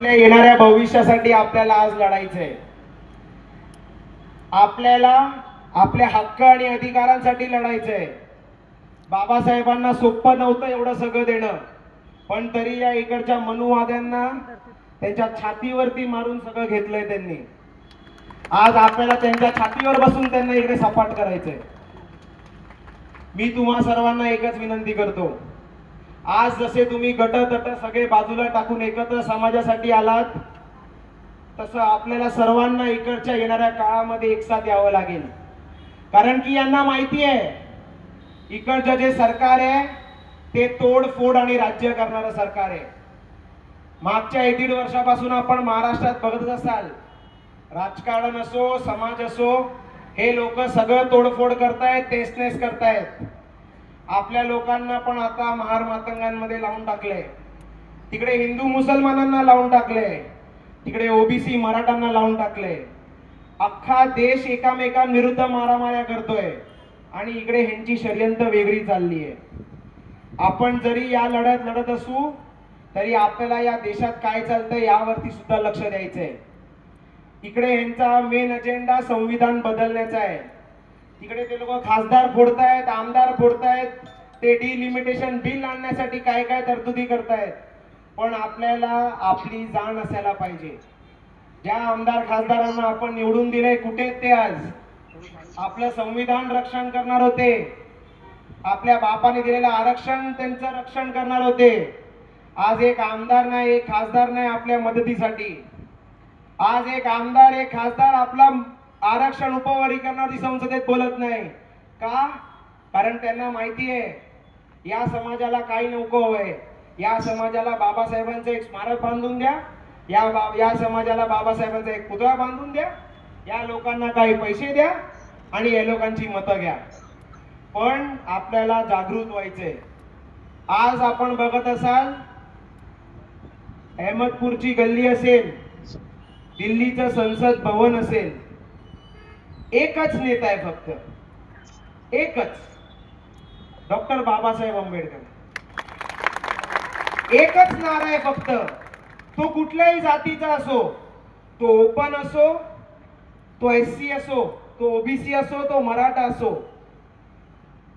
येणाऱ्या भविष्यासाठी आपल्याला आज लढायचंय. आपल्याला आपल्या हक्क आणि अधिकारांसाठी लढायचंय. बाबासाहेबांना सोपं नव्हतं एवढं सगळं देणं, पण तरी या इकडच्या मनुवाद्यांना त्यांच्या छातीवरती मारून सगळं घेतलंय त्यांनी. आज आपल्याला त्यांच्या छातीवर बसून त्यांना इकडे सपाट करायचंय. मी तुम्हा सर्वांना एकच विनंती करतो, आज जसे तुम्ही गटतट सगळे बाजूला टाकून एकत्र समाजासाठी आलात, तसं आपल्याला सर्वांना इकडच्या येणाऱ्या काळामध्ये एकसाथ यावं लागेल. कारण की यांना माहिती आहे इकडचं जे सरकार आहे ते तोडफोड आणि राज्य करणारं सरकार आहे. मागच्या 1-1.5 वर्षापासून आपण महाराष्ट्रात बघत असाल, राजकारण असो समाज असो, हे लोक सगळं तोडफोड करतायत, तेसनेस करतायत. आपल्या लोकांना पण आता महार मातंगांमध्ये लावून टाकले, तिकडे हिंदू मुसलमानांना लावून टाकले, तिकडे ओबीसी मराठ्यांना लावून टाकले. अख्खा देश एकामेकांविरुद्ध मारामाऱ्या करतोय आणि इकडे ह्यांची षडयंत्र वेगळी चालली आहे. आपण जरी या लढ्यात लढत असू तरी आपल्याला या देशात काय चालतंय यावरती सुद्धा लक्ष द्यायचंय. इकडे ह्यांचा मेन अजेंडा संविधान बदलण्याचा आहे. तिकडे ते लोक खासदार फोडतायत, आमदार फोडतायत, ते डिलिमिटेशन बिल आणण्यासाठी काय काय तरतुदी करतायत. पण आपल्याला आपली जाण असायला पाहिजे. ज्या आमदार खासदारांना आपण निवडून दिले कुठे ते आज आपलं संविधान रक्षण करणार होते, आपल्या बापाने दिलेलं आरक्षण त्यांचं रक्षण करणार होते. आज एक आमदार नाही, एक खासदार नाही आपल्या मदतीसाठी. आज एक आमदार, एक खासदार आपला आरक्षण उपवर्गीकरणाची संसदेत बोलत नाही का? कारण त्यांना माहिती आहे या समाजाला काही नको होय. या समाजाला बाबासाहेबांचं एक स्मारक बांधून द्या, या समाजाला बाबासाहेबांचा एक पुतळा बांधून द्या, या लोकांना काही पैसे द्या आणि या लोकांची मतं घ्या. पण आपल्याला जागृत व्हायचंय. आज आपण बघत असाल, अहमदपूरची गल्ली असेल, दिल्लीचं संसद भवन असेल, एकच नेता आहे फक्त, एकच, डॉक्टर बाबासाहेब आंबेडकर. एकच नारा आहे फक्त. तो कुठल्याही जातीचा असो, तो ओपन असो, तो एससी असो, तो ओबीसी असो, तो मराठा असो.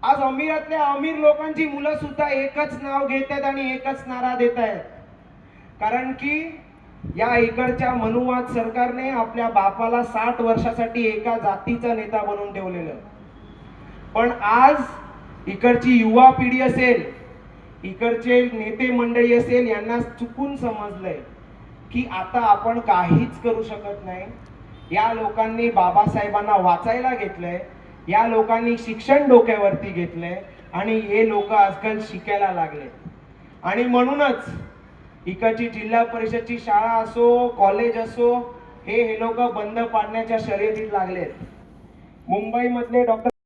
आज अमीरातल्या अमीर लोकांची मुलं सुद्धा एकच नाव घेत आहेत आणि एकच नारा देत आहेत. कारण की या इकडच्या मनुवाद सरकारने आपल्या बापाला 60 वर्षासाठी एका जातीचा नेता बनवून ठेवलेलं. पण आज इकडची युवा पिढी असेल, इकडचे नेते मंडळी असेल, यांना चुकून समजलंय की आता आपण काहीच करू शकत नाही. या लोकांनी बाबासाहेबांना वाचायला घेतलंय, या लोकांनी शिक्षण डोक्यावरती घेतलंय आणि हे लोक आजकाल शिकायला लागले. आणि म्हणूनच इकडची जिल्हा परिषदची शाळा असो, कॉलेज असो, हे लोक बंद पाडण्याच्या शर्यतीत लागलेत. मुंबईमधले डॉक्टर